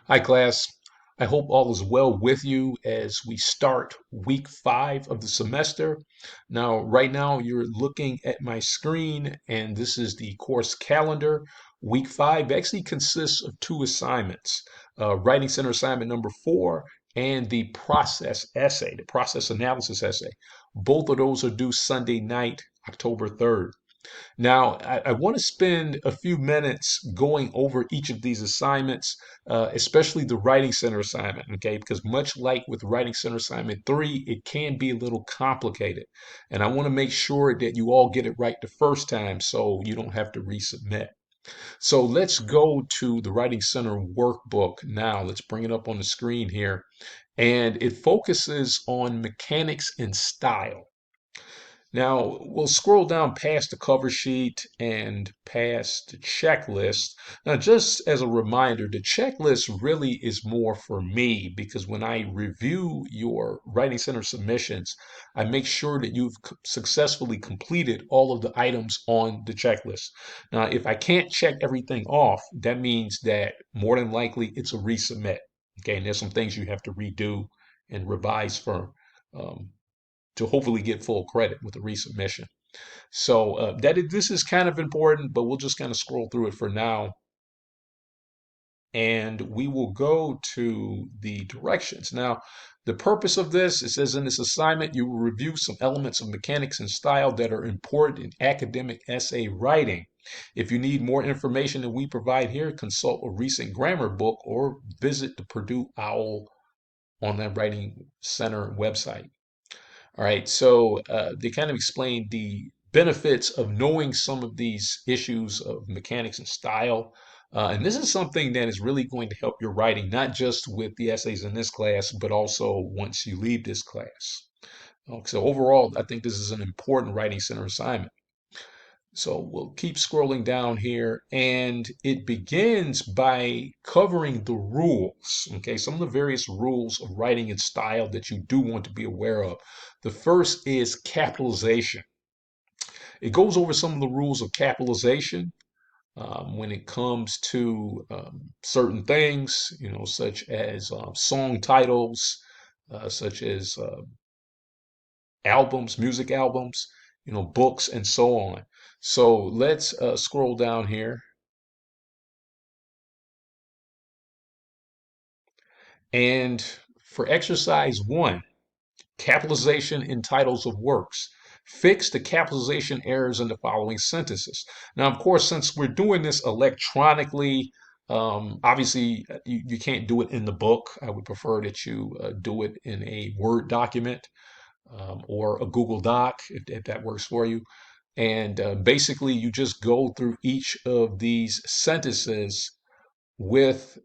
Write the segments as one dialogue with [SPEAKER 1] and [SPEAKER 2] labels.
[SPEAKER 1] Hi, class. I hope all is well with you as we start week 5 of the semester. Now, right now, you're looking at my screen, and this is the course calendar. Week 5 actually consists of two assignments, Writing Center assignment number 4 and the process essay, the process analysis essay. Both of those are due Sunday night, October 3rd. Now, I want to spend a few minutes going over each of these assignments, especially the Writing Center assignment, okay? Because much like with Writing Center assignment 3, it can be a little complicated. And I want to make sure that you all get it right the first time so you don't have to resubmit. So let's go to the Writing Center workbook now. Let's bring it up on the screen here. And it focuses on mechanics and style. Now, we'll scroll down past the cover sheet and past the checklist. Now, just as a reminder, the checklist really is more for me because when I review your Writing Center submissions, I make sure that you've successfully completed all of the items on the checklist. Now, if I can't check everything off, that means that more than likely it's a resubmit. Okay, and there's some things you have to redo and revise for. Um, to hopefully get full credit with the resubmission. So this is kind of important, but we'll just kind of scroll through it for now. And we will go to the directions. Now, the purpose of this, it says in this assignment, you will review some elements of mechanics and style that are important in academic essay writing. If you need more information than we provide here, consult a recent grammar book or visit the Purdue OWL Online Writing Center website. All right, so they kind of explain the benefits of knowing some of these issues of mechanics and style. And this is something that is really going to help your writing, not just with the essays in this class, but also once you leave this class. So overall, I think this is an important writing center assignment. So we'll keep scrolling down here, and it begins by covering the rules. Okay, some of the various rules of writing and style that you do want to be aware of. The first is capitalization. It goes over some of the rules of capitalization when it comes to certain things, such as song titles, such as albums, music albums, books, and so on. So let's scroll down here. And for exercise 1, capitalization in titles of works. Fix the capitalization errors in the following sentences. Now, of course, since we're doing this electronically, obviously you can't do it in the book. I would prefer that you do it in a Word document or a Google Doc if that works for you. And basically, you just go through each of these sentences with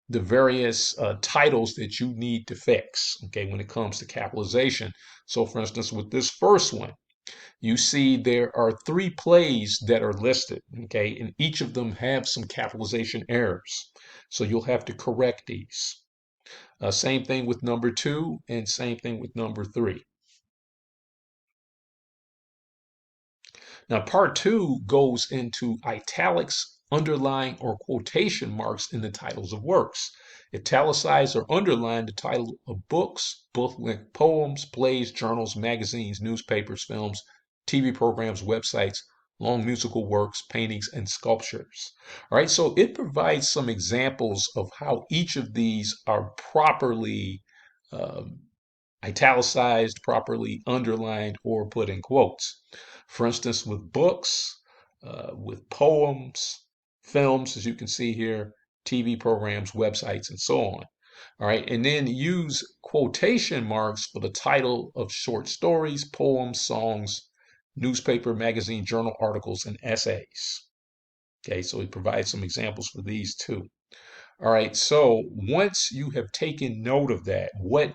[SPEAKER 1] the various titles that you need to fix, okay, when it comes to capitalization. So, for instance, with this first one, you see there are 3 plays that are listed, okay, and each of them have some capitalization errors. So you'll have to correct these. Same thing with number 2, and same thing with number 3. Now, part 2 goes into italics, underline, or quotation marks in the titles of works. Italicize or underline the title of books, book-length poems, plays, journals, magazines, newspapers, films, TV programs, websites, long musical works, paintings, and sculptures. All right, so it provides some examples of how each of these are properly um, italicized, properly underlined, or put in quotes. For instance, with books, with poems, films, as you can see here, TV programs, websites, and so on. All right, and then use quotation marks for the title of short stories, poems, songs, newspaper, magazine, journal articles, and essays. Okay, so it provides some examples for these too. All right, so once you have taken note of that, what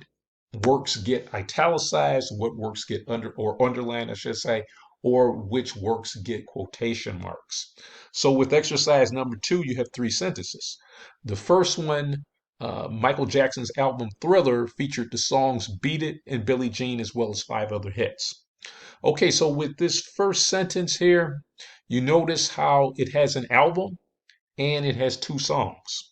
[SPEAKER 1] works get italicized, what works get underlined, I should say, or which works get quotation marks. So with exercise number 2, you have 3 sentences. The first one, Michael Jackson's album Thriller featured the songs Beat It and Billie Jean as well as 5 other hits. Okay, so with this first sentence here, you notice how it has an album and it has 2 songs.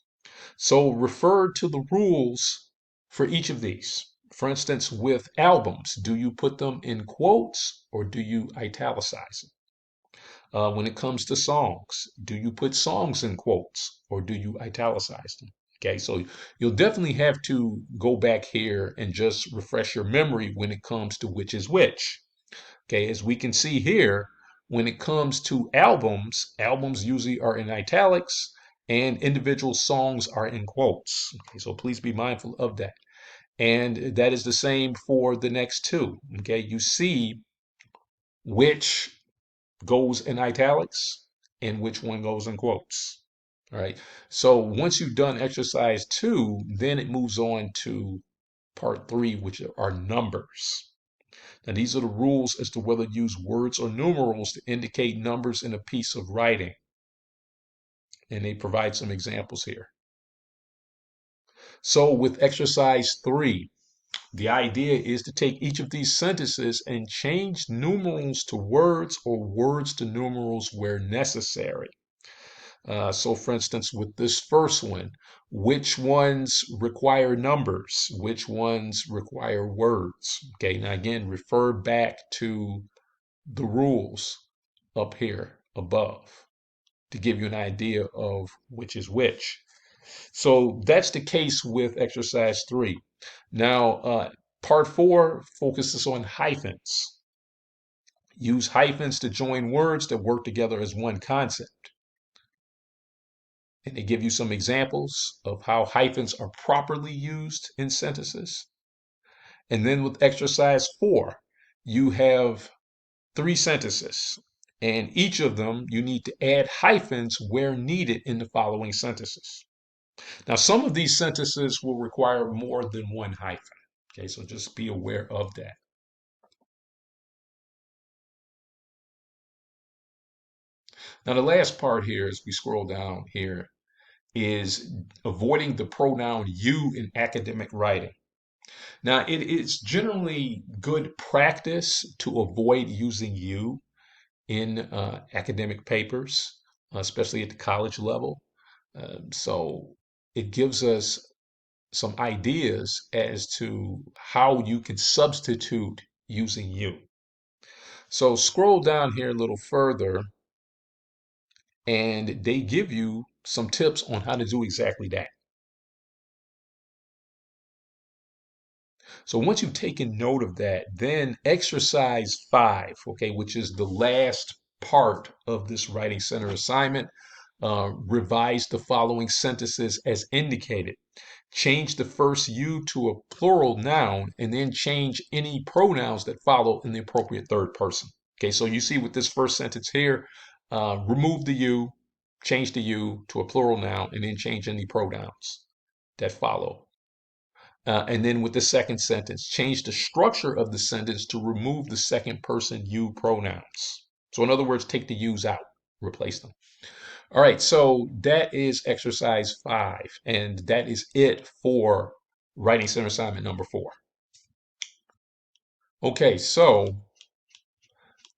[SPEAKER 1] So refer to the rules for each of these. For instance, with albums, do you put them in quotes or do you italicize them? When it comes to songs, do you put songs in quotes or do you italicize them? Okay, so you'll definitely have to go back here and just refresh your memory when it comes to which is which. Okay, as we can see here, when it comes to albums, albums usually are in italics and individual songs are in quotes. Okay, so please be mindful of that. And that is the same for the next two. Okay, you see which goes in italics and which one goes in quotes. All right. So once you've done exercise two, then it moves on to part three, which are numbers. Now, these are the rules as to whether to use words or numerals to indicate numbers in a piece of writing. And they provide some examples here. So with exercise three, the idea is to take each of these sentences and change numerals to words or words to numerals where necessary. So for instance, with this first one, which ones require numbers? Which ones require words? Okay, now again, refer back to the rules up here above to give you an idea of which is which. So that's the case with exercise three. Now, part four focuses on hyphens. Use hyphens to join words that work together as one concept. And they give you some examples of how hyphens are properly used in sentences. And then with exercise four, you have three sentences. And each of them, you need to add hyphens where needed in the following sentences. Now, some of these sentences will require more than one hyphen. Okay, so just be aware of that. Now, the last part here, as we scroll down here, is avoiding the pronoun you in academic writing. Now, it is generally good practice to avoid using you in academic papers, especially at the college level. So it gives us some ideas as to how you can substitute using you. So scroll down here a little further, and they give you some tips on how to do exactly that. So once you've taken note of that, then exercise five, okay, which is the last part of this writing center assignment, revise the following sentences as indicated. Change the first you to a plural noun and then change any pronouns that follow in the appropriate third person. Okay, so you see with this first sentence here, remove the you, change the you to a plural noun, and then change any pronouns that follow. And then with the second sentence, change the structure of the sentence to remove the second person you pronouns. So in other words, take the yous out, replace them. All right, so that is exercise five, and that is it for writing center assignment number four. Okay, so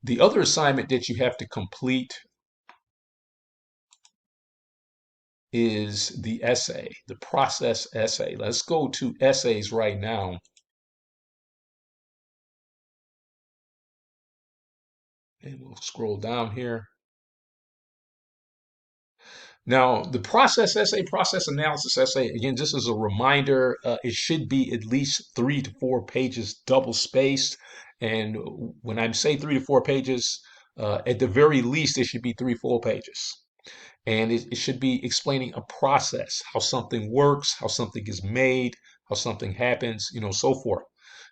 [SPEAKER 1] the other assignment that you have to complete is the essay, the process essay. Let's go to essays right now. And we'll scroll down here. Now, the process essay, process analysis essay, again, just as a reminder, it should be at least 3 to 4 pages double spaced. And when I say 3 to 4 pages, at the very least, it should be 3 full pages. And it should be explaining a process, how something works, how something is made, how something happens, so forth.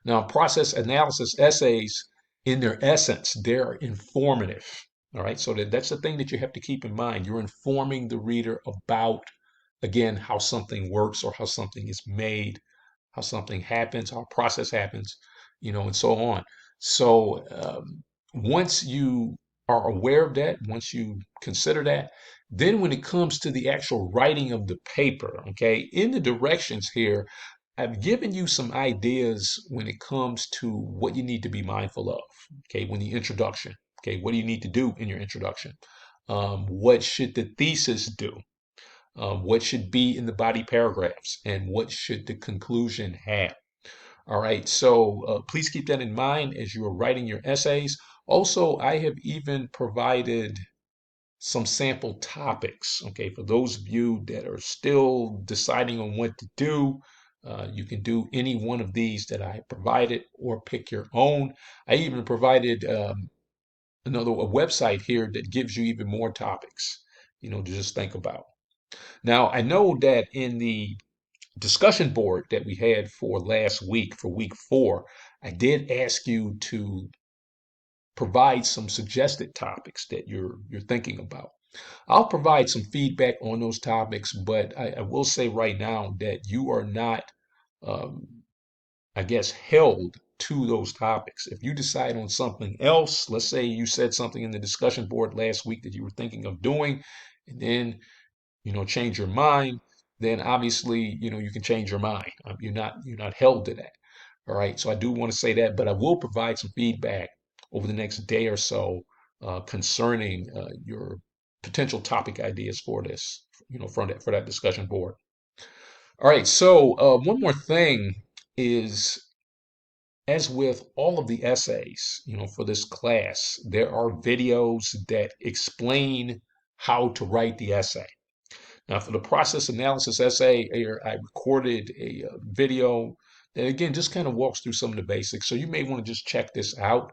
[SPEAKER 1] Now, process analysis essays, in their essence, they're informative. All right, so that's the thing that you have to keep in mind. You're informing the reader about, again, how something works or how something is made, how something happens, how a process happens, and so on. So once you are aware of that, once you consider that, then when it comes to the actual writing of the paper, okay, in the directions here, I've given you some ideas when it comes to what you need to be mindful of, okay, when the introduction, okay, what do you need to do in your introduction? What should the thesis do? what should be in the body paragraphs, and what should the conclusion have. All right, so please keep that in mind as you are writing your essays. Also, I have even provided some sample topics. Okay, for those of you that are still deciding on what to do, you can do any one of these that I provided or pick your own. I even provided a website here that gives you even more topics, to just think about. Now, I know that in the discussion board that we had for last week, for week 4, I did ask you to provide some suggested topics that you're thinking about. I'll provide some feedback on those topics, but I will say right now that you are not, um, I guess, held to those topics. If you decide on something else, let's say you said something in the discussion board last week that you were thinking of doing, and then change your mind, then obviously you can change your mind. You're not held to that. All right. So I do want to say that, but I will provide some feedback over the next day or so concerning your potential topic ideas for this, for that discussion board. All right. So one more thing is, as with all of the essays, for this class, there are videos that explain how to write the essay. Now, for the process analysis essay, I recorded a video that, again, just kind of walks through some of the basics. So you may want to just check this out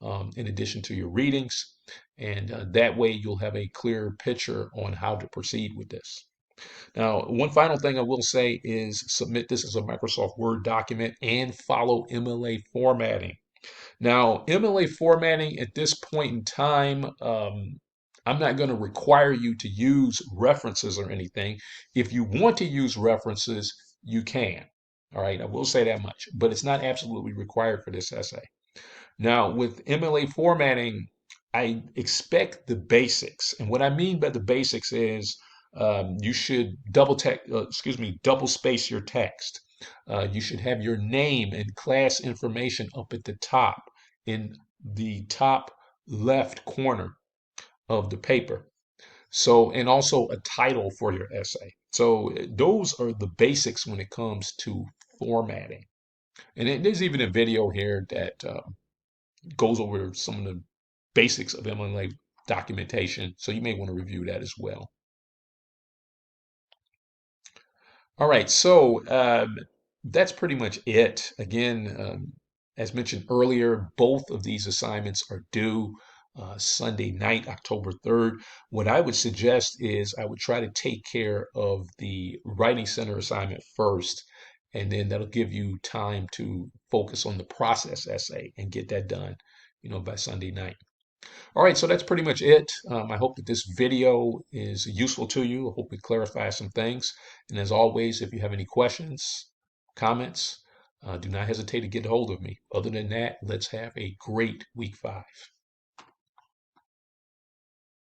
[SPEAKER 1] in addition to your readings. And that way you'll have a clear picture on how to proceed with this. Now, one final thing I will say is submit this as a Microsoft Word document and follow MLA formatting. Now, MLA formatting at this point in time, I'm not going to require you to use references or anything. If you want to use references, you can. All right, I will say that much, but it's not absolutely required for this essay. Now, with MLA formatting, I expect the basics. And what I mean by the basics is you should double space your text. You should have your name and class information up at the top in the top left corner of the paper. So, and also a title for your essay. So, those are the basics when it comes to formatting. And there's even a video here that goes over some of the basics of MLA documentation. So, you may want to review that as well. All right, so that's pretty much it. Again, as mentioned earlier, both of these assignments are due Sunday night, October 3rd. What I would suggest is I would try to take care of the Writing Center assignment first, and then that'll give you time to focus on the process essay and get that done, by Sunday night. All right, so that's pretty much it. I hope that this video is useful to you. I hope it clarifies some things. And as always, if you have any questions, comments, do not hesitate to get a hold of me. Other than that, let's have a great week 5.